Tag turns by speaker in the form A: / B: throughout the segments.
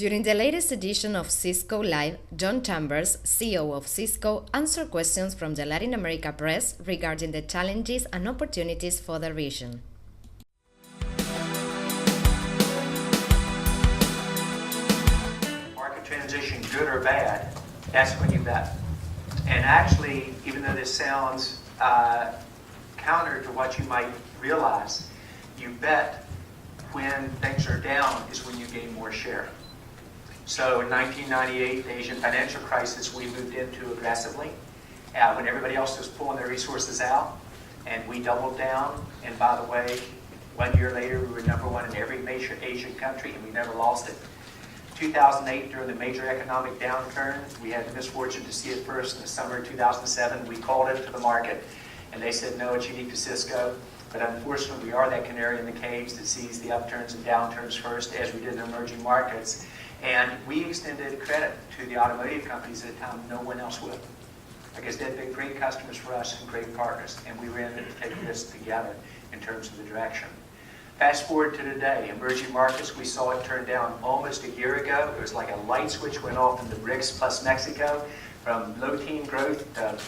A: During the latest edition of Cisco Live, John Chambers, CEO of Cisco, answered questions from the Latin America press regarding the challenges and opportunities for the region.
B: Market transition, good or bad, that's when you bet. And actually, even though this sounds counter to what you might realize, you bet when things are down is when you gain more share. So in 1998, the Asian financial crisis, we moved into aggressively when everybody else was pulling their resources out, and we doubled down. And by the way, 1 year later, we were number one in every major Asian country, and we never lost it. 2008, during the major economic downturn, we had the misfortune to see it first in the summer of 2007. We called it to the market, and they said, no, it's unique to Cisco. But unfortunately, we are that canary in the cage that sees the upturns and downturns first, as we did in emerging markets. And we extended credit to the automotive companies at a time no one else would. Because they'd been great customers for us and great partners, and we were in it to take this together in terms of the direction. Fast forward to today, emerging markets, we saw it turn down almost a year ago. It was like a light switch went off in the BRICS plus Mexico, from low teen growth to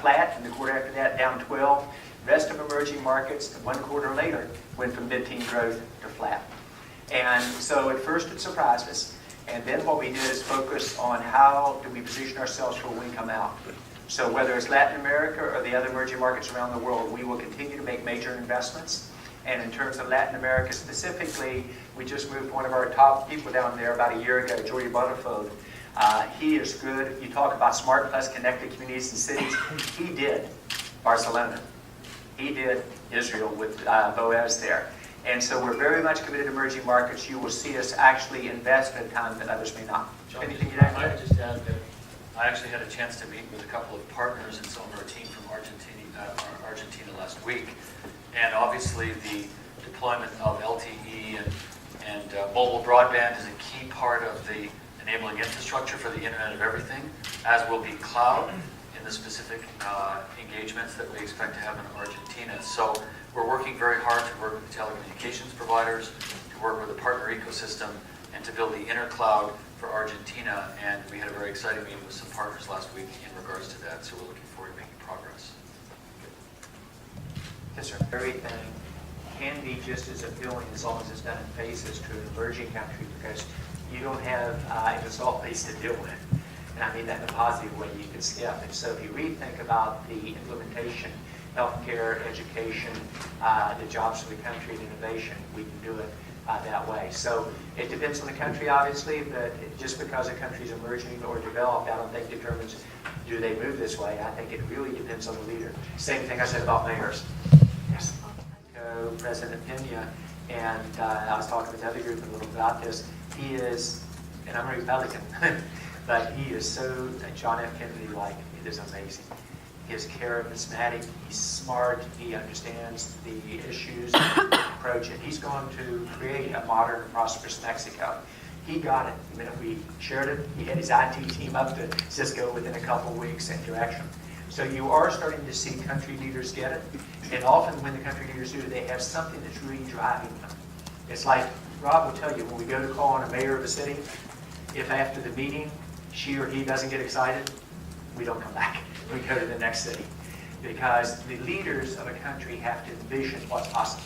B: flat, and the quarter after that down 12. The rest of emerging markets, 1 quarter later, went from mid-teen growth to flat. And so at first it surprised us. And then what we did is focus on how do we position ourselves for when we come out. So whether it's Latin America or the other emerging markets around the world, we will continue to make major investments. And in terms of Latin America specifically, we just moved one of our top people down there about a year ago, Jordi Botafogo. He is good. You talk about smart plus connected communities and cities. He did Barcelona. He did Israel with Boaz there. And so we're very much committed to emerging markets. You will see us actually invest at a time that others may not.
C: John,
B: anything you'd add?
C: I would just add that I actually had a chance to meet with a couple of partners and some of our team from Argentina last week. And obviously the deployment of LTE and mobile broadband is a key part of the enabling infrastructure for the Internet of Everything, as will be cloud in the specific engagements that we expect to have in Argentina. So we're working very hard to work with telecommunications providers, to work with the partner ecosystem, and to build the inner cloud for Argentina. And we had a very exciting meeting with some partners last week in regards to that. So we're looking forward to making progress.
B: Yes, sir. Everything can be just as appealing as long as it's done in phases to an emerging country, because you don't have an installed base to deal with. And I mean that in a positive way. You can skip. And so if you rethink about the implementation, healthcare, education, the jobs for the country, and innovation, we can do it that way. So it depends on the country, obviously, but just because a country is emerging or developed, I don't think determines do they move this way. I think it really depends on the leader. Same thing I said about mayors. Yes. President Pena, and I was talking with the other group a little about this. He is, and I'm a Republican, but he is so John F. Kennedy-like. It is amazing. He is charismatic, he's smart, he understands the issues, approach, and he's going to create a modern and prosperous Mexico. He got it. I mean, we shared it. He had his IT team up to Cisco within a couple of weeks in direction. So you are starting to see country leaders get it, and often when the country leaders do, they have something that's really driving them. It's like, Rob will tell you, when we go to call on a mayor of a city, if after the meeting she or he doesn't get excited, we don't come back. We go to the next city. Because the leaders of a country have to envision what's possible.